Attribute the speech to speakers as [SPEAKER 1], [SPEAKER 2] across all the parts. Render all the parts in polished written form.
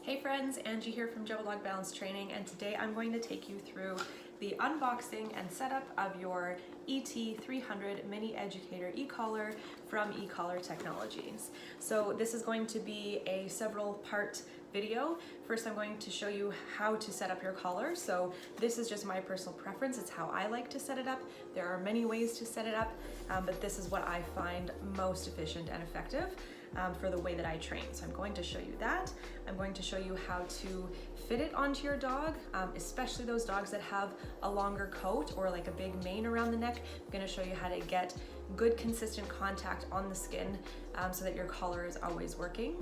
[SPEAKER 1] Hey friends, Angie here from Jebel Dog Balance Training, and today I'm going to take you through the unboxing and setup of your ET300 Mini Educator E-Collar from E-Collar Technologies. So this is going to be a several part video. First, I'm going to show you how to set up your collar. So this is just my personal preference. It's how I like to set it up. There are many ways to set it up, but this is what I find most efficient and effective for the way that I train. So I'm going to show you that. I'm going to show you how to fit it onto your dog, especially those dogs that have a longer coat or like a big mane around the neck. I'm going to show you how to get good consistent contact on the skin so that your collar is always working.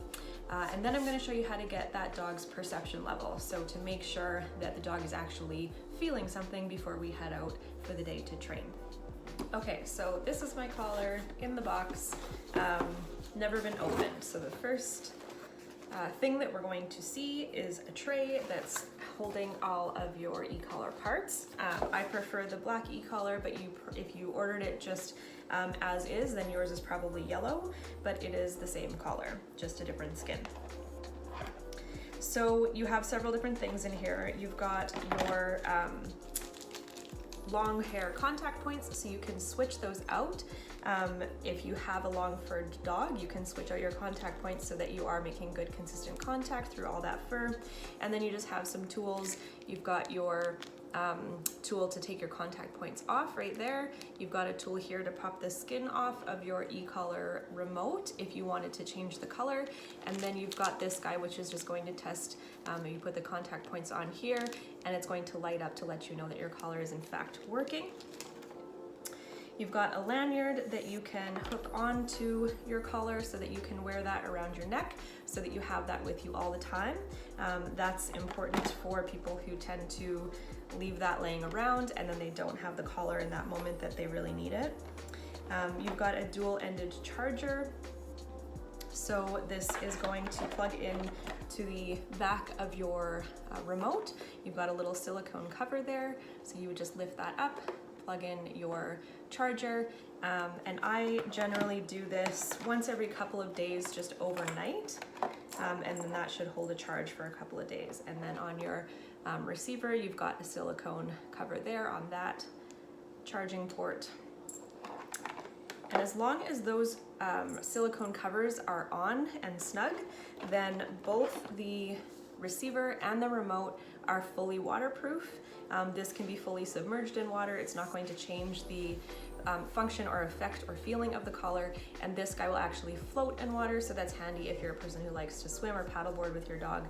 [SPEAKER 1] And then I'm going to show you how to get that dog's perception level, so to make sure that the dog is actually feeling something before we head out for the day to train. Okay, so this is my collar in the box, never been opened. So the first thing that we're going to see is a tray that's holding all of your e-collar parts. I prefer the black e-collar, but if you ordered it just as is, then yours is probably yellow, but it is the same collar, just a different skin. So you have several different things in here. You've got your long hair contact points, so you can switch those out. If you have a long furred dog, you can switch out your contact points so that you are making good consistent contact through all that fur. And then you just have some tools. You've got your tool to take your contact points off right there. You've got a tool here to pop the skin off of your e-collar remote if you wanted to change the color. And then you've got this guy, which is just going to test, you put the contact points on here and it's going to light up to let you know that your collar is in fact working. You've got a lanyard that you can hook onto your collar so that you can wear that around your neck so that you have that with you all the time. That's important for people who tend to leave that laying around and then they don't have the collar in that moment that they really need it. You've got a dual-ended charger. So this is going to plug in to the back of your remote. You've got a little silicone cover there, so you would just lift that up, plug in your charger, and I generally do this once every couple of days, just overnight, and then that should hold a charge for a couple of days. And then on your receiver, you've got a silicone cover there on that charging port. And as long as those silicone covers are on and snug, then both the receiver and the remote are fully waterproof. This can be fully submerged in water. It's not going to change the function or effect or feeling of the collar, and this guy will actually float in water, so that's handy if you're a person who likes to swim or paddleboard with your dog.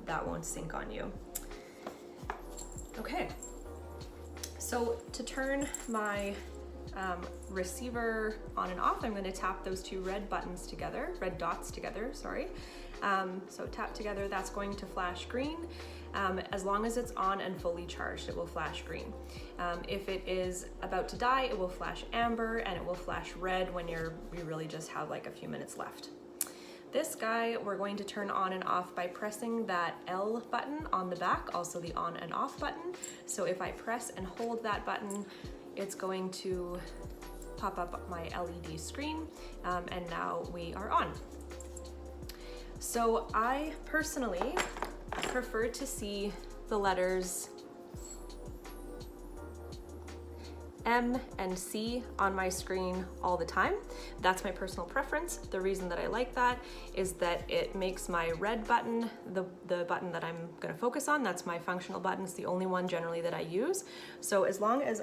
[SPEAKER 1] That won't sink on you. Okay, so to turn my receiver on and off, I'm going to tap those two red dots together, sorry. So tap together, that's going to flash green. As long as it's on and fully charged, it will flash green. If it is about to die, it will flash amber, and it will flash red when you really just have like a few minutes left. This guy we're going to turn on and off by pressing that L button on the back, also the on and off button. So if I press and hold that button, it's going to pop up my LED screen, and now we are on. So I personally prefer to see the letters M and C on my screen all the time. That's my personal preference. The reason that I like that is that it makes my red button, the button that I'm going to focus on, that's my functional button. It's the only one generally that I use. So as long as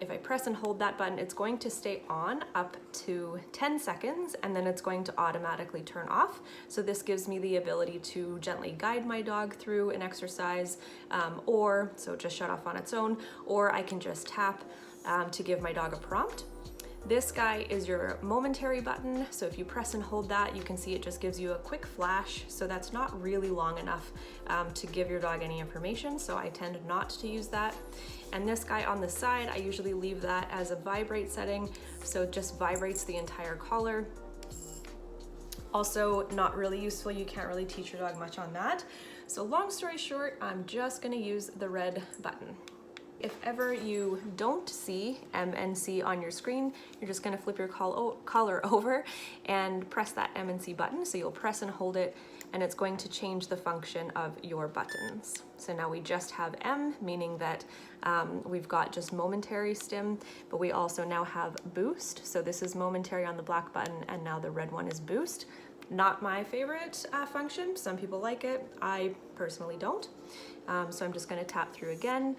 [SPEAKER 1] if I press and hold that button, it's going to stay on up to 10 seconds, and then it's going to automatically turn off. So this gives me the ability to gently guide my dog through an exercise, or so just shut off on its own, or I can just tap to give my dog a prompt. This guy is your momentary button, so if you press and hold that, you can see it just gives you a quick flash, so that's not really long enough to give your dog any information, so I tend not to use that. And this guy on the side, I usually leave that as a vibrate setting, so it just vibrates the entire collar. Also not really useful, you can't really teach your dog much on that. So long story short, I'm just gonna use the red button. If ever you don't see M and C on your screen, you're just going to flip your collar over and press that M and C button. So you'll press and hold it and it's going to change the function of your buttons. So now we just have M, meaning that we've got just momentary stim, but we also now have boost. So this is momentary on the black button, and now the red one is boost. Not my favorite function. Some people like it. I personally don't. So I'm just going to tap through again.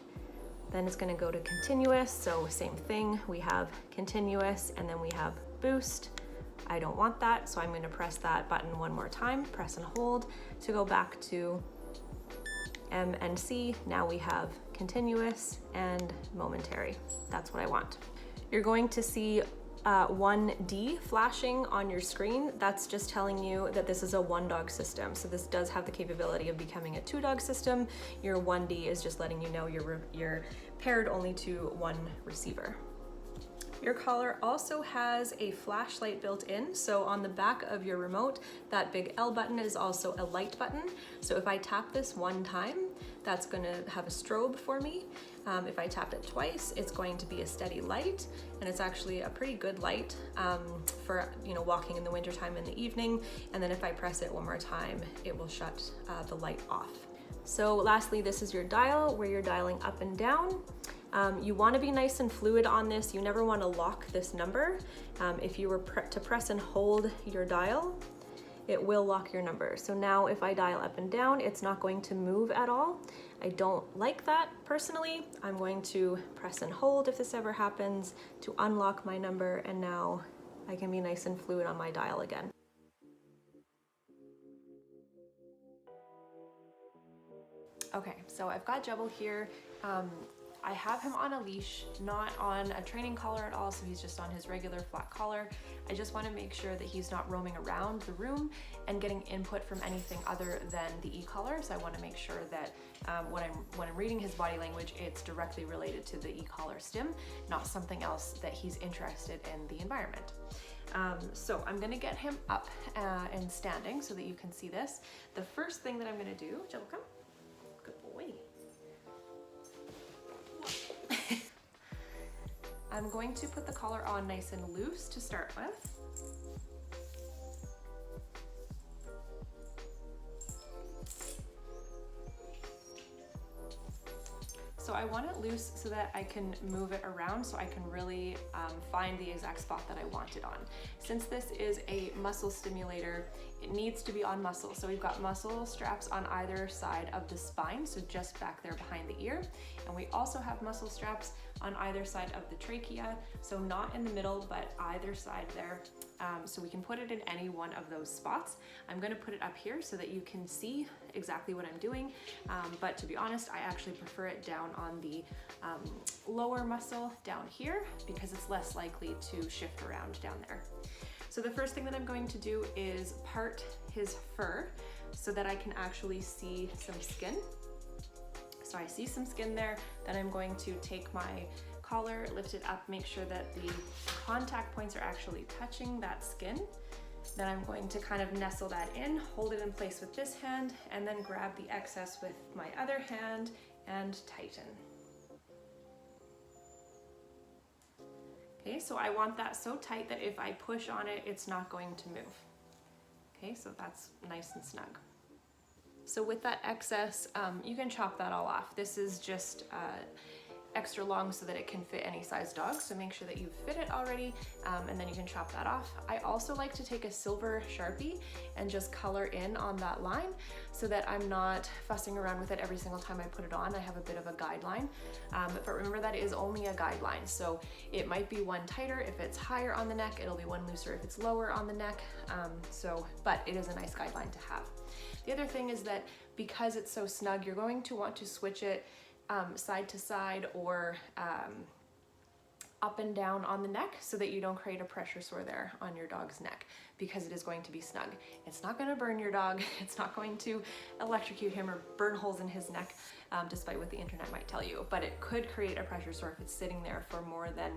[SPEAKER 1] Then it's going to go to continuous. So same thing. We have continuous, and then we have boost. I don't want that, so I'm going to press that button one more time, press and hold to go back to M and C. Now we have continuous and momentary. That's what I want. You're going to see 1D flashing on your screen. That's just telling you that this is a 1-dog system. So this does have the capability of becoming a 2-dog system. Your 1D is just letting you know you're paired only to one receiver. Your collar also has a flashlight built in. So on the back of your remote, that big L button is also a light button. So if I tap this one time, that's gonna have a strobe for me. If I tap it twice, it's going to be a steady light, and it's actually a pretty good light for walking in the wintertime in the evening. And then if I press it one more time, it will shut the light off. So lastly, this is your dial where you're dialing up and down. You want to be nice and fluid on this. You never want to lock this number. If you were to press and hold your dial, it will lock your number. So now if I dial up and down, it's not going to move at all. I don't like that personally. I'm going to press and hold if this ever happens to unlock my number, and now I can be nice and fluid on my dial again. Okay, so I've got Jebel here. I have him on a leash, not on a training collar at all, so he's just on his regular flat collar. I just want to make sure that he's not roaming around the room and getting input from anything other than the e-collar. So I want to make sure that when I'm reading his body language, it's directly related to the e-collar stim, not something else that he's interested in the environment. So I'm going to get him up and standing so that you can see this. The first thing that I'm going to do, Jebel, come. Good boy. I'm going to put the collar on nice and loose to start with. So I want it loose so that I can move it around, so I can really find the exact spot that I want it on. Since this is a muscle stimulator, it needs to be on muscle. So we've got muscle straps on either side of the spine, so just back there behind the ear. And we also have muscle straps on either side of the trachea, so not in the middle, but either side there. So we can put it in any one of those spots. I'm gonna put it up here so that you can see exactly what I'm doing. But to be honest, I actually prefer it down on the lower muscle down here because it's less likely to shift around down there. So the first thing that I'm going to do is part his fur so that I can actually see some skin. So I see some skin there. Then I'm going to take my collar, lift it up, make sure that the contact points are actually touching that skin. Then I'm going to kind of nestle that in, hold it in place with this hand, and then grab the excess with my other hand and tighten. Okay, so I want that so tight that if I push on it, it's not going to move. Okay, so that's nice and snug. So with that excess, you can chop that all off. This is just extra long so that it can fit any size dog. So make sure that you fit it already, and then you can chop that off. I also like to take a silver Sharpie and just color in on that line so that I'm not fussing around with it every single time I put it on. I have a bit of a guideline, but remember that is only a guideline. So it might be one tighter if it's higher on the neck, it'll be one looser if it's lower on the neck. But it is a nice guideline to have. The other thing is that because it's so snug, you're going to want to switch it side to side or up and down on the neck so that you don't create a pressure sore there on your dog's neck, because it is going to be snug. It's not going to burn your dog. It's not going to electrocute him or burn holes in his neck, despite what the internet might tell you, but it could create a pressure sore if it's sitting there for more than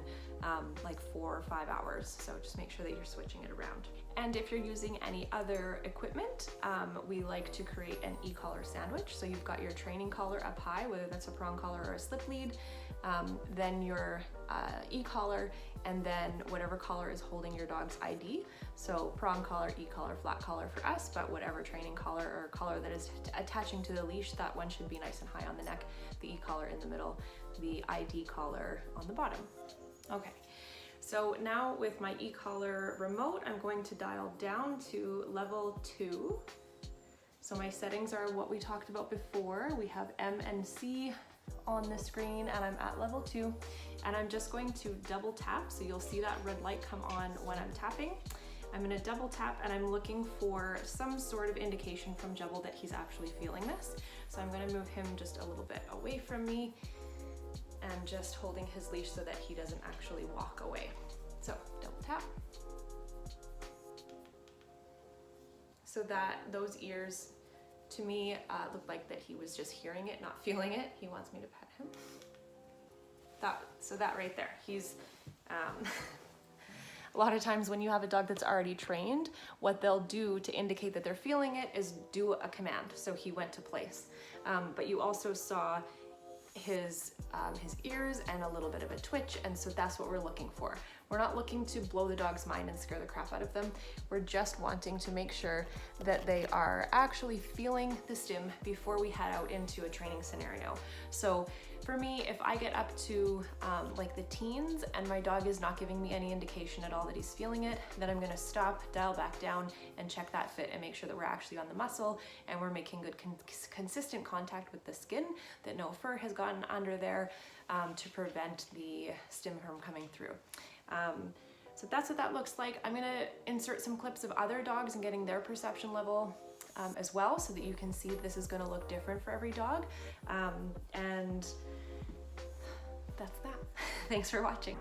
[SPEAKER 1] like 4 or 5 hours. So just make sure that you're switching it around. And if you're using any other equipment, we like to create an e-collar sandwich. So you've got your training collar up high, whether that's a prong collar or a slip lead, then your e-collar, and then whatever collar is holding your dog's ID. So prong collar, E-collar, flat collar for us, but whatever training collar or collar that is attaching to the leash, that one should be nice and high on the neck, the E-collar in the middle, the ID collar on the bottom. Okay, so now with my E-collar remote, I'm going to dial down to level 2. So my settings are what we talked about before. We have M and C on the screen, and I'm at level 2, and I'm just going to double tap. So you'll see that red light come on when I'm tapping. I'm gonna double tap, and I'm looking for some sort of indication from Jebel that he's actually feeling this. So I'm gonna move him just a little bit away from me and just holding his leash so that he doesn't actually walk away. So double tap. So that those ears to me looked like that he was just hearing it, not feeling it. He wants me to pet him. So that right there, he's, a lot of times when you have a dog that's already trained, what they'll do to indicate that they're feeling it is do a command. So he went to place. But you also saw his ears and a little bit of a twitch, and so that's what we're looking for. We're not looking to blow the dog's mind and scare the crap out of them. We're just wanting to make sure that they are actually feeling the stim before we head out into a training scenario. So for me, if I get up to like the teens and my dog is not giving me any indication at all that he's feeling it, then I'm gonna stop, dial back down, and check that fit and make sure that we're actually on the muscle and we're making good consistent contact with the skin, that no fur has gotten under there to prevent the stim from coming through. So that's what that looks like. I'm gonna insert some clips of other dogs and getting their perception level as well, so that you can see this is gonna look different for every dog. And that's that. Thanks for watching.